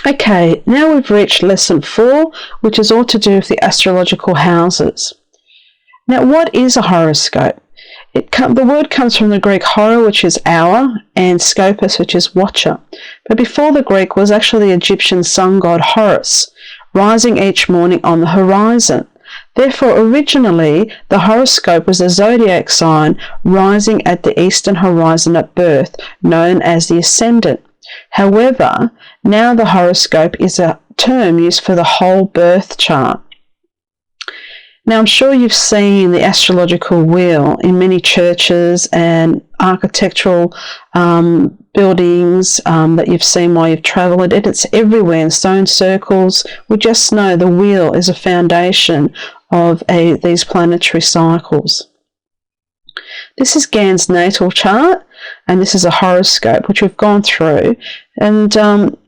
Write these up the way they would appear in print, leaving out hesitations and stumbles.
Okay, now we've reached lesson 4, which is all to do with the astrological houses. Now, what is a horoscope? The word comes from the Greek horo, which is hour, and scopus, which is watcher. But before the Greek was actually the Egyptian sun god Horus, rising each morning on the horizon. Therefore, originally, the horoscope was a zodiac sign rising at the eastern horizon at birth, known as the ascendant. However, now the horoscope is a term used for the whole birth chart. Now, I'm sure you've seen the astrological wheel in many churches and architectural buildings that you've seen while you've travelled. It's everywhere in stone circles. We just know the wheel is a foundation of these planetary cycles. This is Gan's natal chart, and this is a horoscope, which we've gone through. And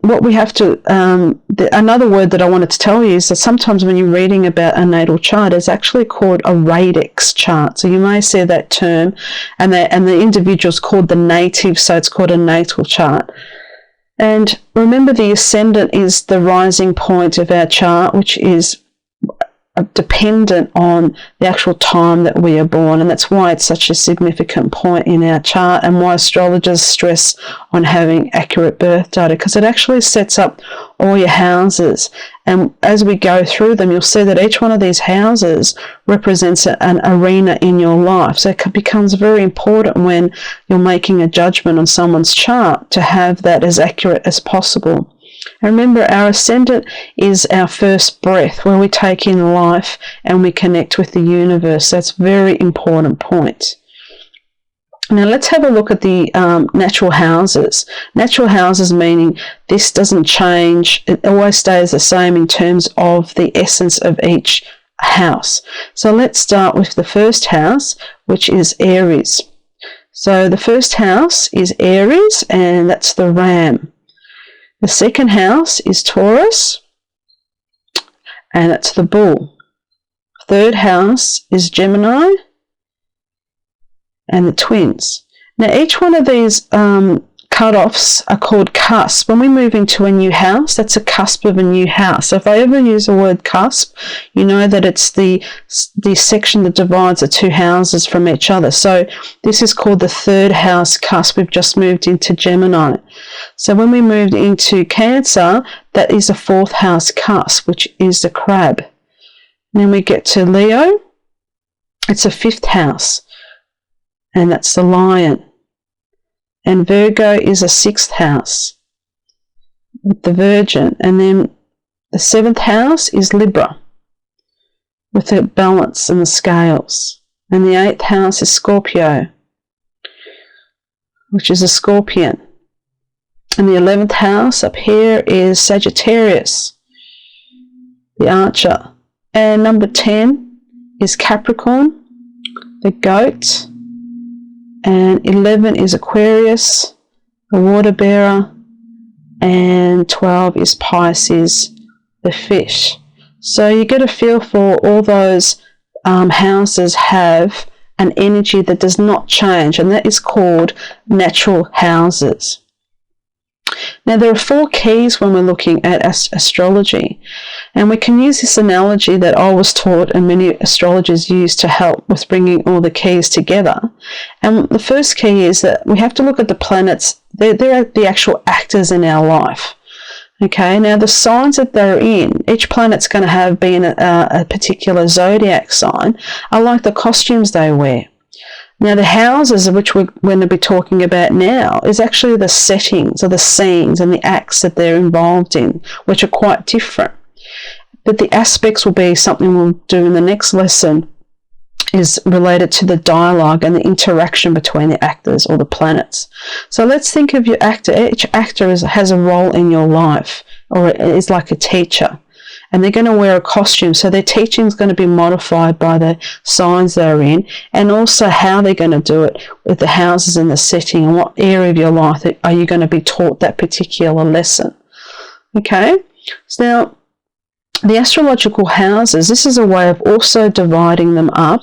what we have to, another word that I wanted to tell you is that sometimes when you're reading about a natal chart, it's actually called a radix chart. So you may see that term, and the individual's called the native, so it's called a natal chart. And remember, the ascendant is the rising point of our chart, which is dependent on the actual time that we are born, and that's why it's such a significant point in our chart and why astrologers stress on having accurate birth data, because it actually sets up all your houses. And as we go through them, you'll see that each one of these houses represents an arena in your life. So it becomes very important when you're making a judgment on someone's chart to have that as accurate as possible. And remember, our ascendant is our first breath, where we take in life and we connect with the universe. That's a very important point. Now let's have a look at the natural houses. Natural houses meaning this doesn't change. It always stays the same in terms of the essence of each house. So let's start with the first house, which is Aries. So the first house is Aries, and that's the ram. The second house is Taurus, and that's the bull. Third house is Gemini, and the twins. Now, each one of these cut-offs are called cusp. When we move into a new house, that's a cusp of a new house. So if I ever use the word cusp, you know that it's the section that divides the two houses from each other. So this is called the third house cusp. We've just moved into Gemini. So when we moved into Cancer, that is the fourth house cusp, which is the crab. And then we get to Leo. It's a fifth house, and that's the lion. And Virgo is a sixth house with the Virgin. And then the seventh house is Libra with the balance and the scales. And the eighth house is Scorpio, which is a scorpion. And the 11th house up here is Sagittarius, the archer. And number 10 is Capricorn, the goat. And 11 is Aquarius, the water bearer. And 12 is Pisces, the fish. So you get a feel for all those houses have an energy that does not change, and that is called natural houses. Now, there are 4 keys when we're looking at astrology, and we can use this analogy that I was taught and many astrologers use to help with bringing all the keys together. And the first key is that we have to look at the planets. They're the actual actors in our life. Okay, now the signs that they're in, each planet's going to have been a particular zodiac sign, are like the costumes they wear. Now, the houses, which we're going to be talking about now, is actually the settings or the scenes and the acts that they're involved in, which are quite different. But the aspects will be something we'll do in the next lesson, is related to the dialogue and the interaction between the actors or the planets. So let's think of your actor. Each actor has a role in your life, or is like a teacher. And they're going to wear a costume, so their teaching is going to be modified by the signs they're in, and also how they're going to do it with the houses and the setting, and what area of your life are you going to be taught that particular lesson. Okay, so now the astrological houses, this is a way of also dividing them up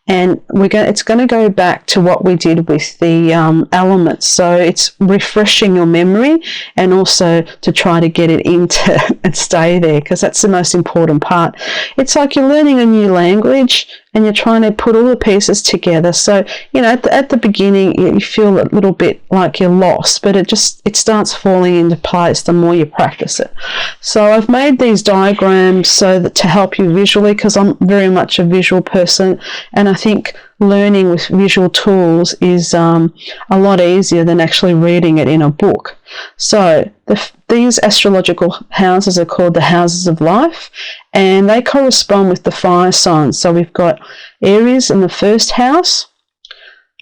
And it's going to go back to what we did with the elements. So it's refreshing your memory and also to try to get it into and stay there, because that's the most important part. It's like you're learning a new language and you're trying to put all the pieces together. So, at the beginning, you feel a little bit like you're lost, but it starts falling into place the more you practice it. So I've made these diagrams so that to help you visually, because I'm very much a visual person, and I think learning with visual tools is a lot easier than actually reading it in a book. So these astrological houses are called the houses of life, and they correspond with the fire signs. So we've got Aries in the first house,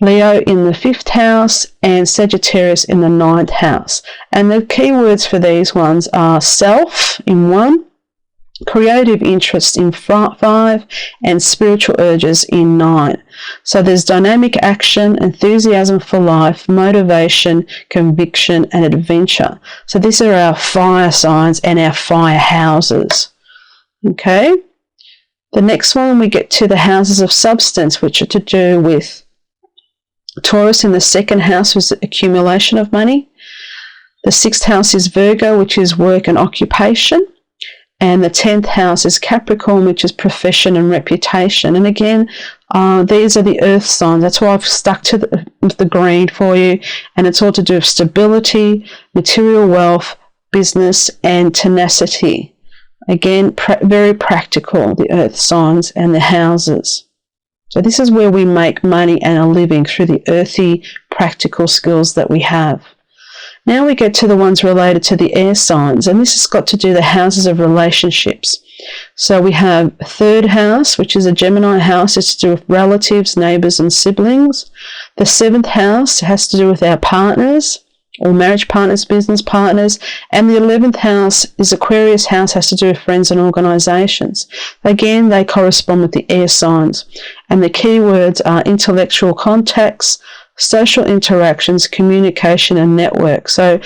Leo in the 5th house, and Sagittarius in the 9th house. And the key words for these ones are self in 1, creative interest in 5, and spiritual urges in 9. So there's dynamic action, enthusiasm for life, motivation, conviction, and adventure. So these are our fire signs and our fire houses. Okay. The next one, we get to the houses of substance, which are to do with Taurus in the 2nd house, was accumulation of money. The 6th house is Virgo, which is work and occupation. And the 10th house is Capricorn, which is profession and reputation. And again, these are the earth signs. That's why I've stuck to the green for you. And it's all to do with stability, material wealth, business, and tenacity. Again, very practical, the earth signs and the houses. So this is where we make money and a living, through the earthy, practical skills that we have. Now we get to the ones related to the air signs, and this has got to do the houses of relationships. So we have 3rd house, which is a Gemini house. It's to do with relatives, neighbours, and siblings. The 7th house has to do with our partners, or marriage partners, business partners. And the 11th house is Aquarius house, has to do with friends and organisations. Again, they correspond with the air signs. And the key words are intellectual contacts, social interactions, communication, and network. So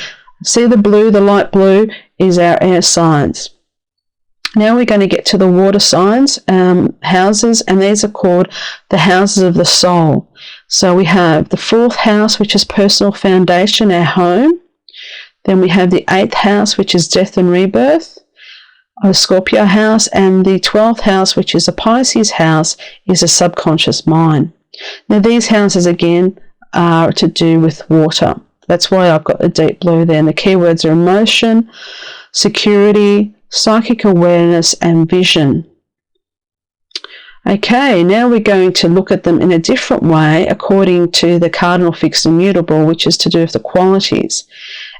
see the blue, the light blue is our air signs. Now we're going to get to the water signs, houses, and these are called the houses of the soul. So we have the 4th house, which is personal foundation, our home. Then we have the 8th house, which is death and rebirth, a Scorpio house, and the 12th house, which is a Pisces house, is a subconscious mind. Now these houses again are to do with water. That's why I've got the deep blue there. And the keywords are emotion, security, psychic awareness, and vision. Okay, now we're going to look at them in a different way according to the cardinal, fixed, and mutable, which is to do with the qualities.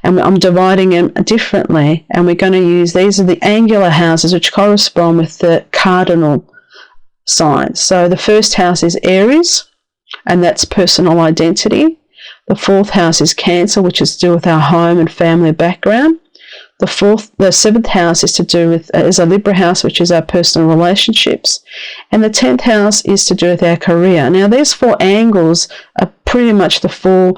And I'm dividing them differently, and we're going to use, these are the angular houses which correspond with the cardinal signs. So the 1st house is Aries, and that's personal identity. The 4th house is Cancer, which is to do with our home and family background. The 7th house is to do with is a Libra house, which is our personal relationships, and the 10th house is to do with our career. Now, these 4 angles are pretty much the 4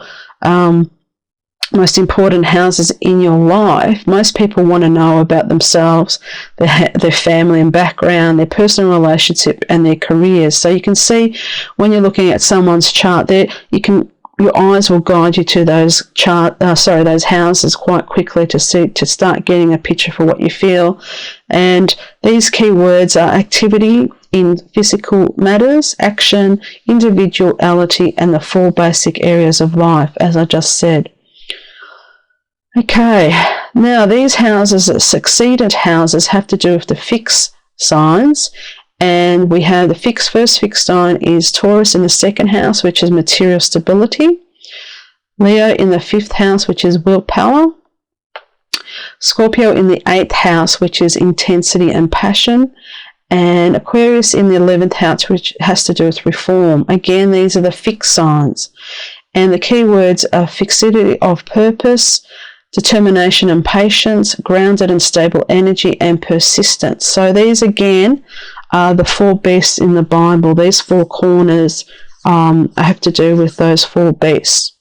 most important houses in your life. Most people want to know about themselves, their family and background, their personal relationship, and their careers. So you can see when you're looking at someone's chart there, your eyes will guide you to those those houses quite quickly to start getting a picture for what you feel. And these key words are activity in physical matters, action, individuality, and the 4 basic areas of life, as I just said. Okay, now these houses, the succeedent houses, have to do with the fixed signs. And we have the first fixed sign is Taurus in the 2nd house, which is material stability. Leo in the 5th house, which is willpower. Scorpio in the 8th house, which is intensity and passion. And Aquarius in the 11th house, which has to do with reform. Again, these are the fixed signs. And the key words are fixity of purpose, determination and patience, grounded and stable energy, and persistence. So these again are the 4 beasts in the Bible. These 4 corners have to do with those 4 beasts.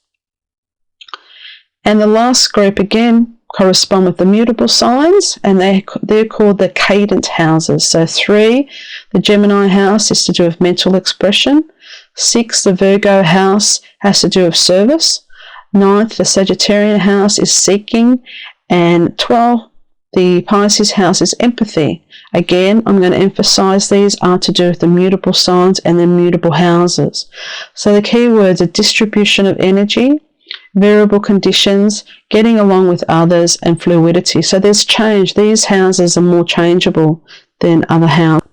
And the last group again correspond with the mutable signs, and they're called the cadent houses. So 3, the Gemini house, is to do with mental expression. 6, the Virgo house, has to do with service. 9th, the Sagittarian house is seeking. And 12, the Pisces house is empathy. Again, I'm going to emphasize these are to do with the mutable signs and the mutable houses. So the key words are distribution of energy, variable conditions, getting along with others, and fluidity. So there's change. These houses are more changeable than other houses.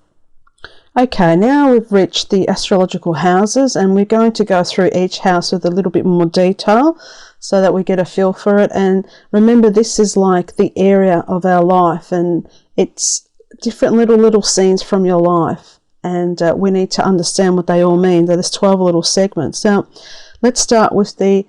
Okay, now we've reached the astrological houses, and we're going to go through each house with a little bit more detail so that we get a feel for it. And remember, this is like the area of our life, and it's different little scenes from your life, and we need to understand what they all mean. There's 12 little segments. Now, let's start with the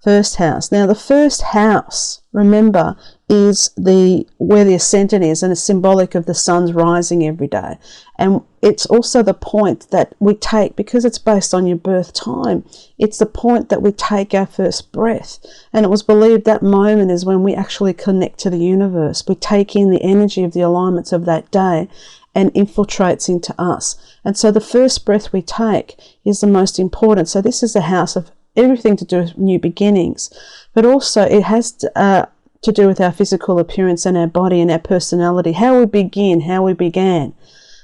first house. Now, the first house, remember, is where the ascendant is, and it's symbolic of the sun's rising every day. And it's also the point that we take, because it's based on your birth time, it's the point that we take our first breath. And it was believed that moment is when we actually connect to the universe. We take in the energy of the alignments of that day and infiltrates into us. And so the first breath we take is the most important. So this is the house of everything to do with new beginnings, but also it has to do with our physical appearance and our body and our personality, how we begin, how we began.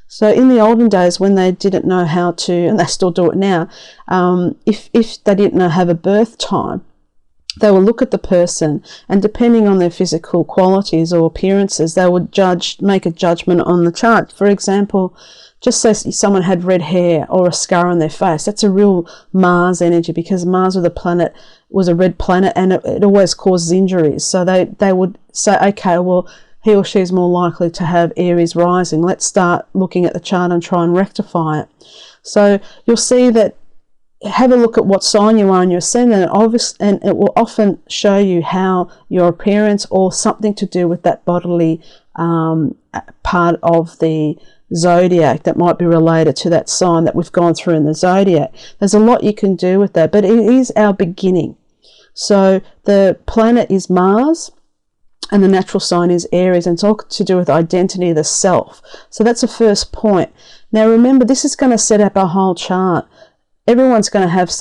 So in the olden days, when they didn't know how to, and they still do it now, if they didn't know have a birth time, they would look at the person, and depending on their physical qualities or appearances, they would make a judgment on the chart. For example, just say someone had red hair or a scar on their face, that's a real Mars energy, because Mars was a red planet, and it always causes injuries. So they would say, okay, well, he or she is more likely to have Aries rising. Let's start looking at the chart and try and rectify it. So you'll see that, have a look at what sign you are in your ascendant, and it will often show you how your appearance or something to do with that bodily part of the zodiac that might be related to that sign that we've gone through in the zodiac. There's a lot you can do with that, but it is our beginning. So the planet is Mars, and the natural sign is Aries, and it's all to do with identity, the self. So that's the first point. Now remember, this is going to set up our whole chart. Everyone's going to have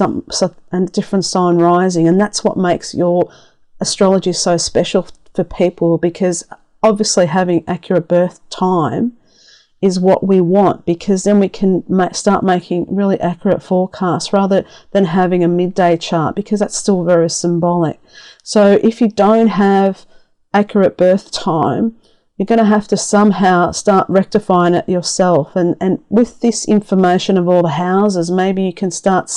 a different sign rising, and that's what makes your astrology so special for people, because obviously having accurate birth time is what we want, because then we can start making really accurate forecasts rather than having a midday chart, because that's still very symbolic. So if you don't have accurate birth time, you're going to have to somehow start rectifying it yourself. And with this information of all the houses, maybe you can start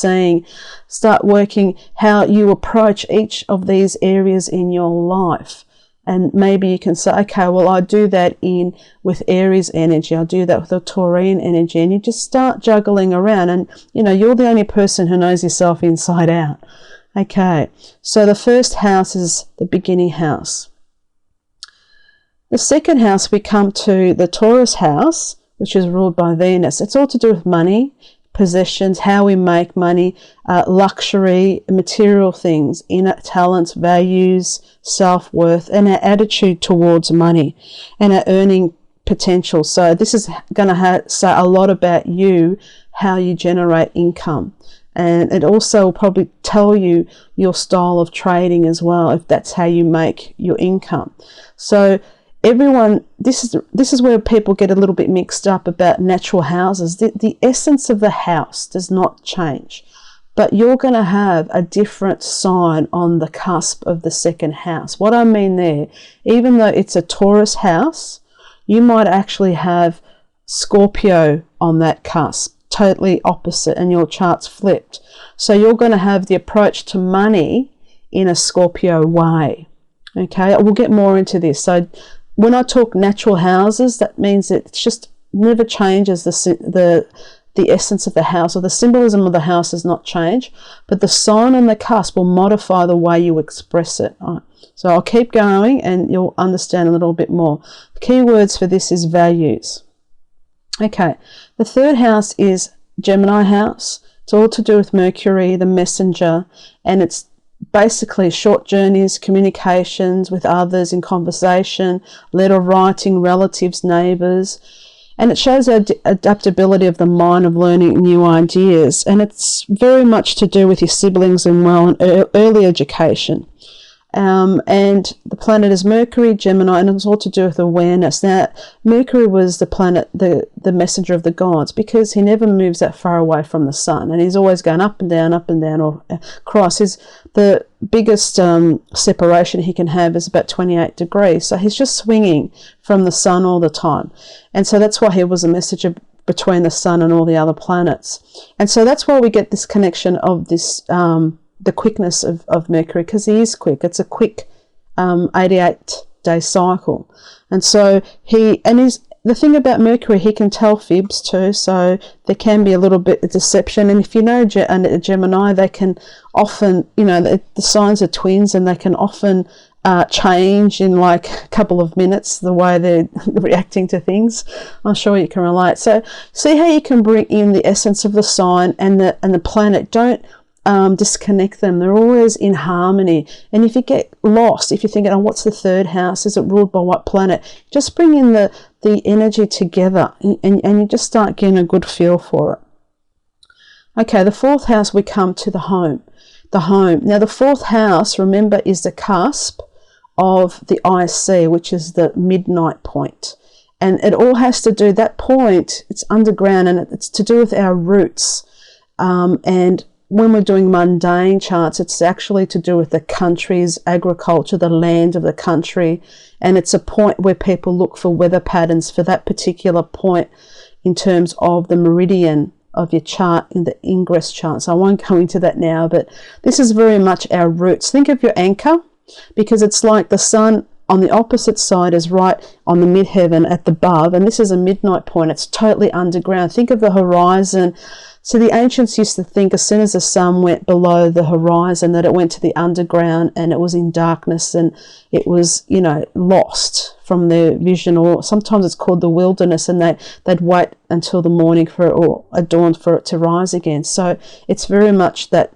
working how you approach each of these areas in your life. And maybe you can say, okay, well, I do that with Aries energy, I do that with the Taurian energy, and you just start juggling around, and you're the only person who knows yourself inside out. Okay, so the first house is the beginning house. The second house, we come to the Taurus house, which is ruled by Venus. It's all to do with money, possessions, how we make money, luxury, material things, inner talents, values, self-worth, and our attitude towards money and our earning potential. So this is going to say a lot about you, how you generate income. And it also will probably tell you your style of trading as well, if that's how you make your income. So everyone, this is where people get a little bit mixed up about natural houses. The essence of the house does not change, but you're going to have a different sign on the cusp of the second house. What I mean there, even though it's a Taurus house, you might actually have Scorpio on that cusp, totally opposite, and your chart's flipped. So you're going to have the approach to money in a Scorpio way. Okay, we'll get more into this. So when I talk natural houses, that means it just never changes the essence of the house, or the symbolism of the house does not change, but the sign on the cusp will modify the way you express it. So I'll keep going and you'll understand a little bit more. The key words for this is values. Okay, the third house is Gemini house. It's all to do with Mercury, the messenger, and it's basically short journeys, communications with others in conversation, letter writing, relatives, neighbours. And it shows our adaptability of the mind of learning new ideas. And it's very much to do with your siblings and early education. And the planet is Mercury, Gemini, and it's all to do with awareness. Now, Mercury was the planet, the messenger of the gods, because he never moves that far away from the sun, and he's always going up and down, or across. The biggest separation he can have is about 28 degrees, so he's just swinging from the sun all the time. And so that's why he was a messenger between the sun and all the other planets. And so that's why we get this connection of this the quickness of Mercury, because he is quick. It's a quick 88-day cycle. And so the thing about Mercury, he can tell fibs too, so there can be a little bit of deception. And if you know a Gemini, they can often, the signs are twins, and they can often change in like a couple of minutes the way they're reacting to things. I'm sure you can relate. So see how you can bring in the essence of the sign and the planet. Don't disconnect them. They're always in harmony. And if you get lost, if you're thinking, oh, what's the third house? Is it ruled by what planet? Just bring in the energy together, and you just start getting a good feel for it. Okay, the fourth house, we come to the home. The home. Now, the fourth house, remember, is the cusp of the IC, which is the midnight point. And it all has to do, that point, it's underground, and it's to do with our roots. And when we're doing mundane charts, it's actually to do with the country's agriculture, the land of the country, and it's a point where people look for weather patterns for that particular point in terms of the meridian of your chart in the ingress chart. So I won't go into that now, but this is very much our roots. Think of your anchor, because it's like the sun on the opposite side is right on the midheaven at the above, and this is a midnight point. It's totally underground. Think of the horizon. So the ancients used to think as soon as the sun went below the horizon that it went to the underground, and it was in darkness, and it was, lost from their vision, or sometimes it's called the wilderness, and they'd wait until the morning for it, or at dawn for it to rise again. So it's very much that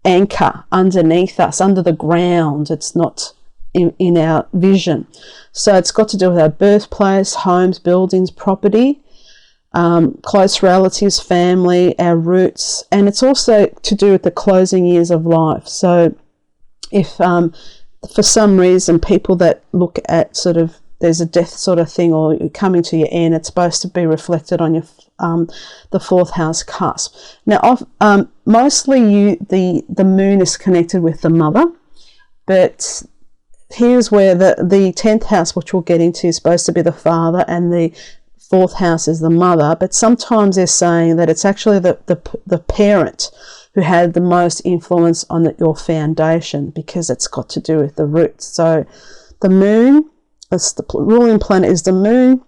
anchor underneath us, under the ground. It's not in our vision. So it's got to do with our birthplace, homes, buildings, property, close relatives, family, our roots, and it's also to do with the closing years of life. So if for some reason people that look at sort of there's a death sort of thing, or you're coming to your end, it's supposed to be reflected on your the fourth house cusp. Now mostly the moon is connected with the mother, but here's where the 10th house, which we'll get into, is supposed to be the father, and the fourth house is the mother. But sometimes they're saying that it's actually the parent who had the most influence on your foundation, because it's got to do with the roots. So the moon, that's the ruling planet, is the moon.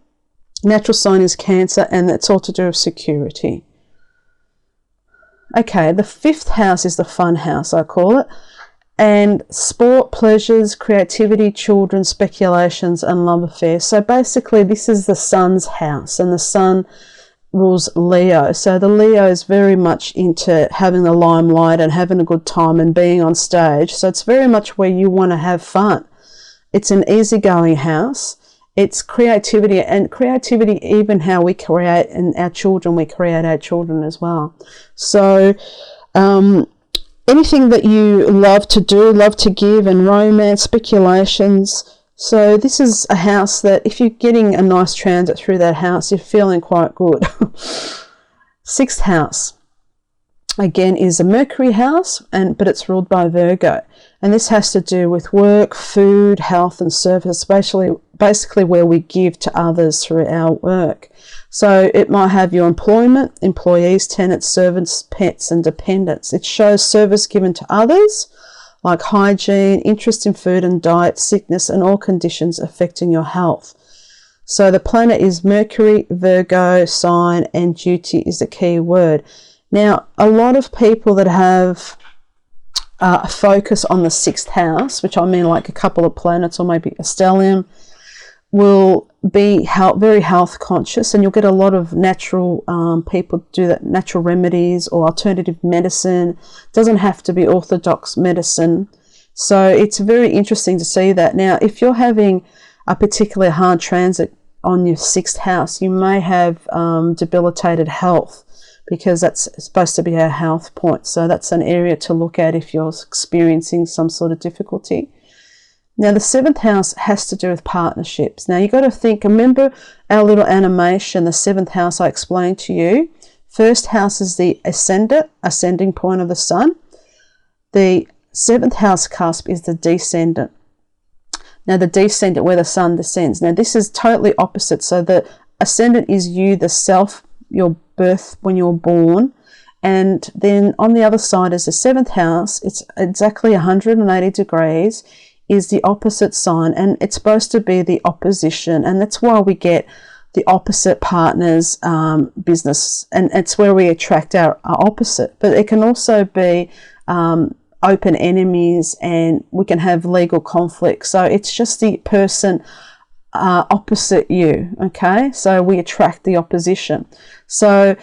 Natural sign is Cancer, and it's all to do with security. Okay, the fifth house is the fun house, I call it. And sport, pleasures, creativity, children, speculations, and love affairs. So basically this is the sun's house, and the sun rules Leo. So the Leo is very much into having the limelight and having a good time and being on stage. So it's very much where you want to have fun. It's an easygoing house. It's creativity, and creativity, even how we create, and our children, we create our children as well. So anything that you love to do, love to give, and romance, speculations. So this is a house that if you're getting a nice transit through that house, you're feeling quite good. Sixth house, again, is a Mercury house, but it's ruled by Virgo. And this has to do with work, food, health, and service, basically where we give to others through our work. So it might have your employment, employees, tenants, servants, pets, and dependents. It shows service given to others, like hygiene, interest in food and diet, sickness, and all conditions affecting your health. So the planet is Mercury, Virgo sign, and duty is the key word. Now, a lot of people that have a focus on the sixth house, which I mean like a couple of planets or maybe a stellium, will be very health conscious, and you'll get a lot of natural people do that, natural remedies or alternative medicine. Doesn't have to be orthodox medicine. So it's very interesting to see that. Now, if you're having a particularly hard transit on your 6th house, you may have debilitated health, because that's supposed to be our health point. So that's an area to look at if you're experiencing some sort of difficulty. Now, the 7th house has to do with partnerships. Now, you've got to think, remember our little animation, the 7th house I explained to you. 1st house is the ascending point of the sun. The 7th house cusp is the descendant. Now, the descendant, where the sun descends. Now, this is totally opposite. So the ascendant is you, the self, your birth when you're born. And then on the other side is the 7th house. It's exactly 180 degrees, is the opposite sign. And it's supposed to be the opposition. And that's why we get the opposite partner's business. And it's where we attract our opposite. But it can also be open enemies, and we can have legal conflict. So it's just the person opposite you, okay? So we attract the opposition. So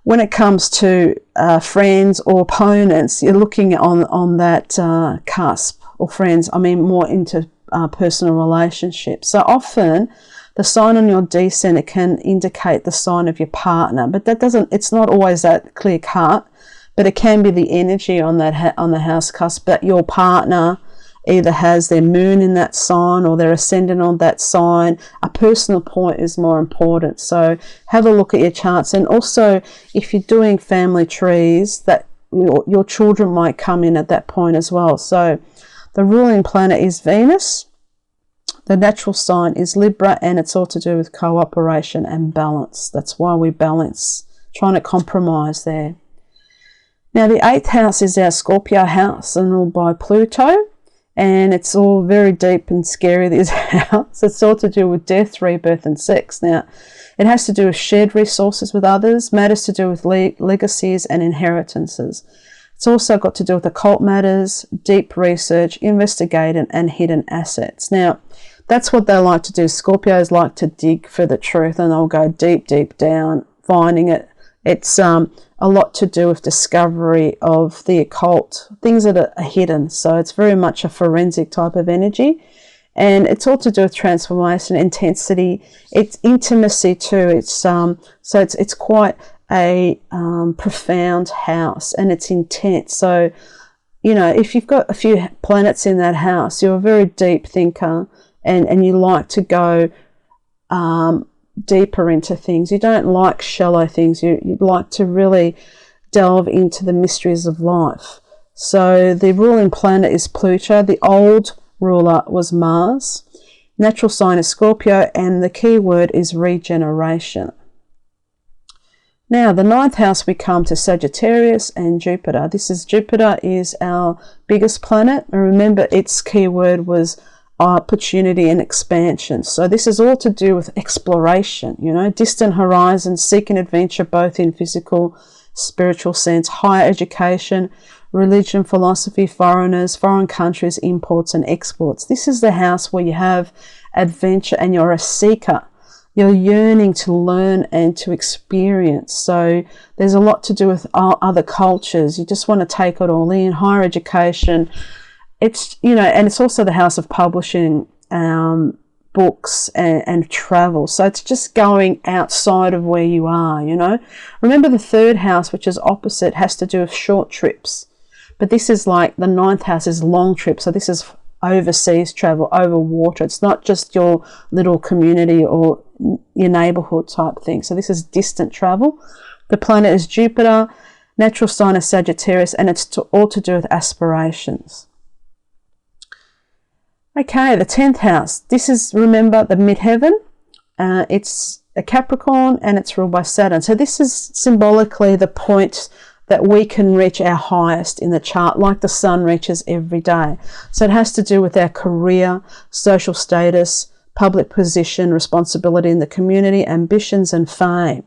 when it comes to friends or opponents, you're looking on that cusp, or friends, I mean more into personal relationships. So often the sign on your descendant can indicate the sign of your partner, but it's not always that clear cut. But it can be the energy on the house cusp that your partner either has their moon in that sign or their ascendant on that sign. A personal point is more important. So have a look at your charts. And also, if you're doing family trees, that your children might come in at that point as well. So the ruling planet is Venus. The natural sign is Libra, and it's all to do with cooperation and balance. That's why we balance, trying to compromise there. Now, the 8th house is our Scorpio house, and ruled by Pluto, and it's all very deep and scary, this house. It's all to do with death, rebirth, and sex. Now, it has to do with shared resources with others, matters to do with legacies and inheritances. It's also got to do with occult matters, deep research, investigating, and hidden assets. Now, that's what they like to do. Scorpios like to dig for the truth, and they'll go deep, deep down, finding it. It's a lot to do with discovery of the occult, things that are hidden. So it's very much a forensic type of energy. And it's all to do with transformation, intensity. It's intimacy too. It's it's quite a profound house, and it's intense. So, you know, if you've got a few planets in that house, you're a very deep thinker, and you like to go deeper into things. You don't like shallow things. You'd like to really delve into the mysteries of life. So the ruling planet is Pluto. The old ruler was Mars. Natural sign is Scorpio, and the key word is regeneration. Now, the 9th house, we come to Sagittarius and Jupiter. Jupiter is our biggest planet. And remember, its key word was opportunity and expansion. So this is all to do with exploration, you know, distant horizons, seeking adventure, both in physical, spiritual sense, higher education, religion, philosophy, foreigners, foreign countries, imports and exports. This is the house where you have adventure and you're a seeker. You're yearning to learn and to experience. So there's a lot to do with other cultures. You just want to take it all in, higher education. It's, you know, and it's also the house of publishing books and travel. So it's just going outside of where you are, you know. Remember, the 3rd house, which is opposite, has to do with short trips. But this is like the 9th house is long trips. So this is overseas travel, over water. It's not just your little community or your neighborhood type thing. So this is distant travel. The planet is Jupiter. Natural sign is Sagittarius, and it's all to do with aspirations. Okay, the 10th house. This is, remember, the midheaven. It's a Capricorn, and it's ruled by Saturn. So this is symbolically the point that we can reach our highest in the chart, like the sun reaches every day. So it has to do with our career, social status, public position, responsibility in the community, ambitions and fame.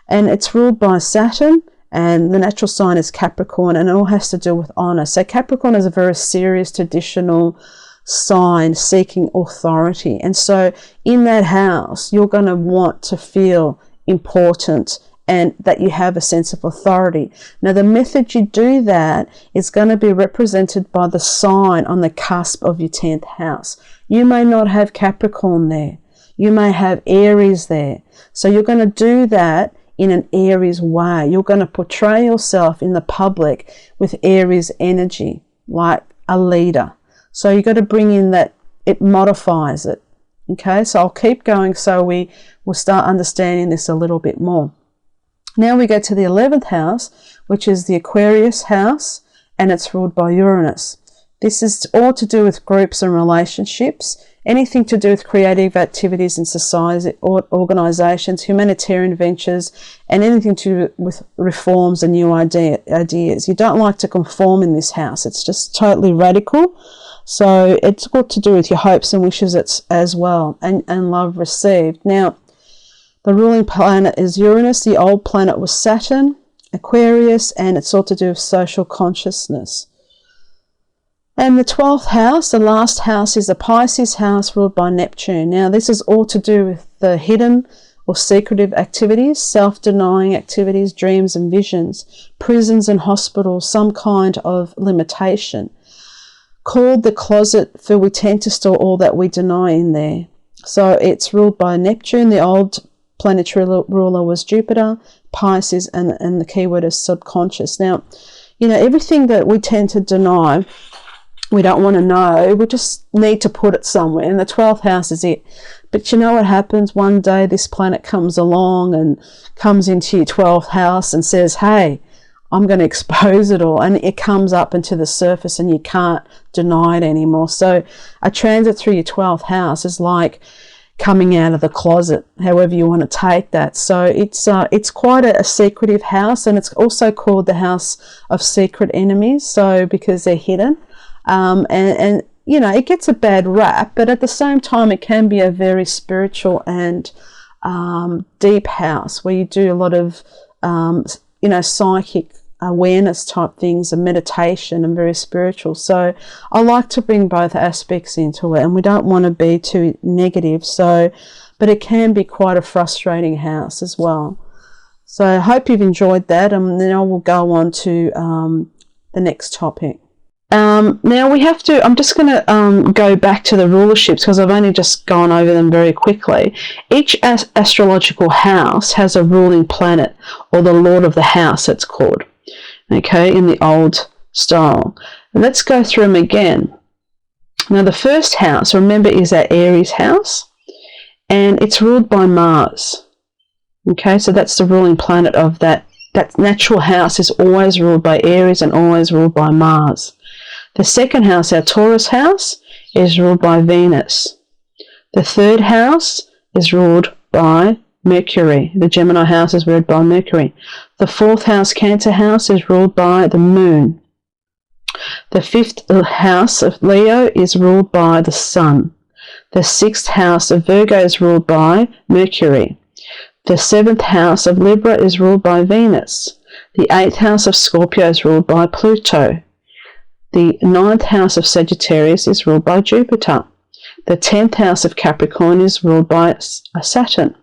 And it's ruled by Saturn, and the natural sign is Capricorn, and it all has to do with honor. So Capricorn is a very serious, traditional sign seeking authority. And so in that house, you're going to want to feel important and that you have a sense of authority. Now, the method you do that is going to be represented by the sign on the cusp of your 10th house. You may not have Capricorn there. You may have Aries there. So you're going to do that in an Aries way. You're going to portray yourself in the public with Aries energy, like a leader. So you've got to bring in that, it modifies it. Okay, so I'll keep going so we will start understanding this a little bit more. Now we go to the 11th house, which is the Aquarius house, and it's ruled by Uranus. This is all to do with groups and relationships, anything to do with creative activities in society, organisations, humanitarian ventures, and anything to do with reforms and new ideas. You don't like to conform in this house. It's just totally radical. So it's got to do with your hopes and wishes as well, and love received. Now, the ruling planet is Uranus. The old planet was Saturn, Aquarius, and it's all to do with social consciousness. And the 12th house, the last house, is the Pisces house ruled by Neptune. Now, this is all to do with the hidden or secretive activities, self-denying activities, dreams and visions, prisons and hospitals, some kind of limitation. Called the closet, for we tend to store all that we deny in there. So it's ruled by Neptune. The old planetary ruler was Jupiter, Pisces, and the keyword is subconscious. Now, you know, everything that we tend to deny, we don't want to know, we just need to put it somewhere, and the 12th house is it. But you know what happens? One day this planet comes along and comes into your 12th house and says, hey, I'm going to expose it all, and it comes up into the surface and you can't deny it anymore. So a transit through your 12th house is like coming out of the closet, however you want to take that. So it's quite a secretive house, and it's also called the house of secret enemies, so because they're hidden. And you know, it gets a bad rap, but at the same time it can be a very spiritual and deep house where you do a lot of you know, psychic awareness type things and meditation, and very spiritual. So I like to bring both aspects into it, and we don't want to be too negative. So, but it can be quite a frustrating house as well. So I hope you've enjoyed that, and then I will go on to the next topic. Now we have to, I'm just going to go back to the rulerships because I've only just gone over them very quickly. Each astrological house has a ruling planet, or the lord of the house it's called, okay, in the old style. And let's go through them again. Now the first house, remember, is our Aries house, and it's ruled by Mars. Okay, so that's the ruling planet of that. That natural house is always ruled by Aries and always ruled by Mars. The second house, our Taurus house, is ruled by Venus. The third house is ruled by Mercury. The Gemini house is ruled by Mercury. The fourth house, Cancer house, is ruled by the Moon. The fifth house of Leo is ruled by the Sun. The sixth house of Virgo is ruled by Mercury. The seventh house of Libra is ruled by Venus. The eighth house of Scorpio is ruled by Pluto. The ninth house of Sagittarius is ruled by Jupiter. The 10th house of Capricorn is ruled by Saturn.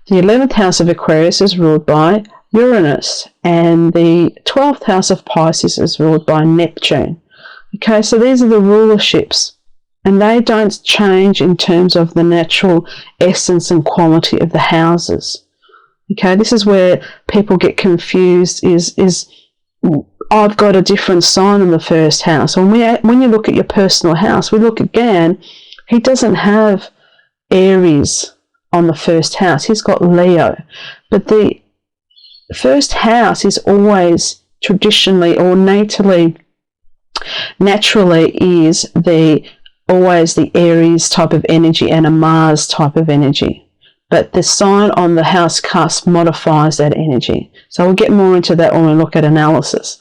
The 11th house of Aquarius is ruled by Uranus. And the 12th house of Pisces is ruled by Neptune. Okay, so these are the rulerships. And they don't change in terms of the natural essence and quality of the houses. Okay, this is where people get confused, is I've got a different sign in the first house. When you look at your personal house, we look again, he doesn't have Aries on the first house. He's got Leo. But the first house is always traditionally or naturally is always the Aries type of energy and a Mars type of energy. But the sign on the house cusp modifies that energy. So we'll get more into that when we look at analysis.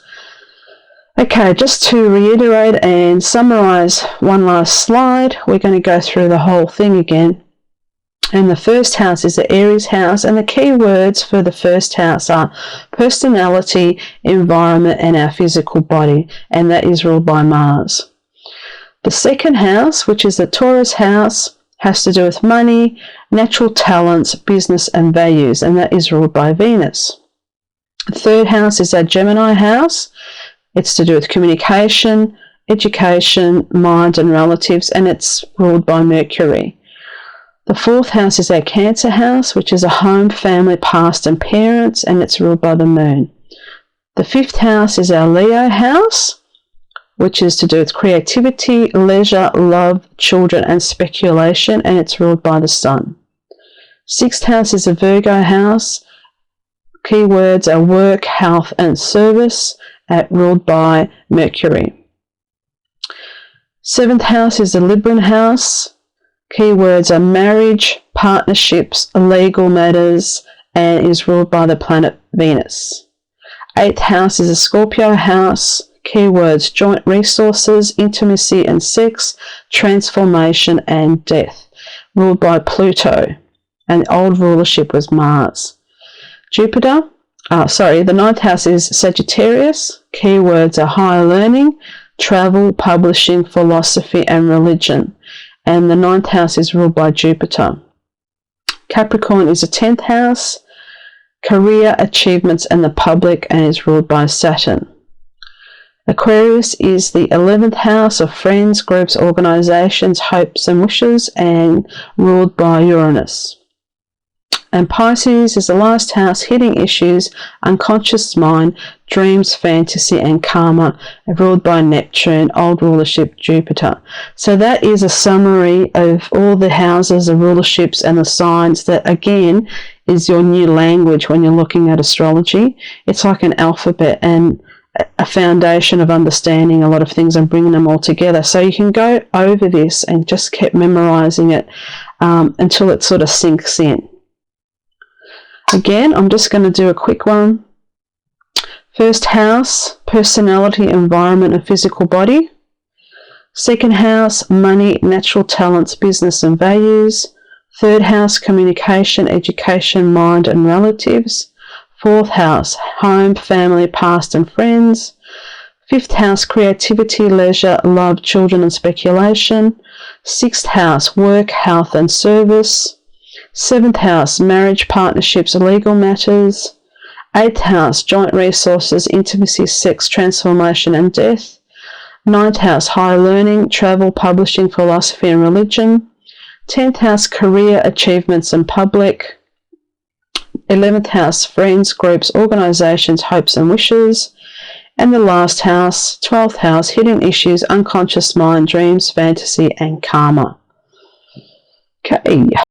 Okay, just to reiterate and summarize one last slide, we're going to go through the whole thing again. And the first house is the Aries house, and the key words for the first house are personality, environment, and our physical body, and that is ruled by Mars. The second house, which is the Taurus house, has to do with money, natural talents, business, and values, and that is ruled by Venus. The third house is our Gemini house. It's to do with communication, education, mind, and relatives, and it's ruled by Mercury. The 4th house is our Cancer house, which is a home, family, past and parents, and it's ruled by the moon. The 5th house is our Leo house, which is to do with creativity, leisure, love, children and speculation, and it's ruled by the sun. 6th house is a Virgo house. Keywords are work, health and service, ruled by Mercury. 7th house is the Libran house. Keywords are marriage, partnerships, legal matters, and is ruled by the planet Venus. 8th house is a Scorpio house. Keywords joint resources, intimacy and sex, transformation and death, ruled by Pluto, and the old rulership was Mars. The 9th house is Sagittarius. Keywords are higher learning, travel, publishing, philosophy and religion, and the 9th house is ruled by Jupiter. Capricorn is the 10th house, career, achievements and the public, and is ruled by Saturn. Aquarius is the 11th house of friends, groups, organisations, hopes and wishes, and ruled by Uranus. And Pisces is the last house, hidden issues, unconscious mind, dreams, fantasy and karma, ruled by Neptune, old rulership Jupiter. So that is a summary of all the houses, the rulerships and the signs that, again, is your new language when you're looking at astrology. It's like an alphabet and a foundation of understanding a lot of things and bringing them all together. So you can go over this and just keep memorizing it until it sort of sinks in. Again, I'm just going to do a quick one. 1st house, personality, environment and physical body. 2nd house, money, natural talents, business and values. 3rd house, communication, education, mind and relatives. 4th house, home, family, past and friends. 5th house, creativity, leisure, love, children and speculation. 6th house, work, health and service. 7th house, marriage, partnerships, legal matters. 8th house, joint resources, intimacy, sex, transformation and death. 9th house, higher learning, travel, publishing, philosophy and religion. 10th house, career, achievements and public. 11th house, friends, groups, organisations, hopes and wishes. And the last house, 12th house, hidden issues, unconscious mind, dreams, fantasy and karma. Okay.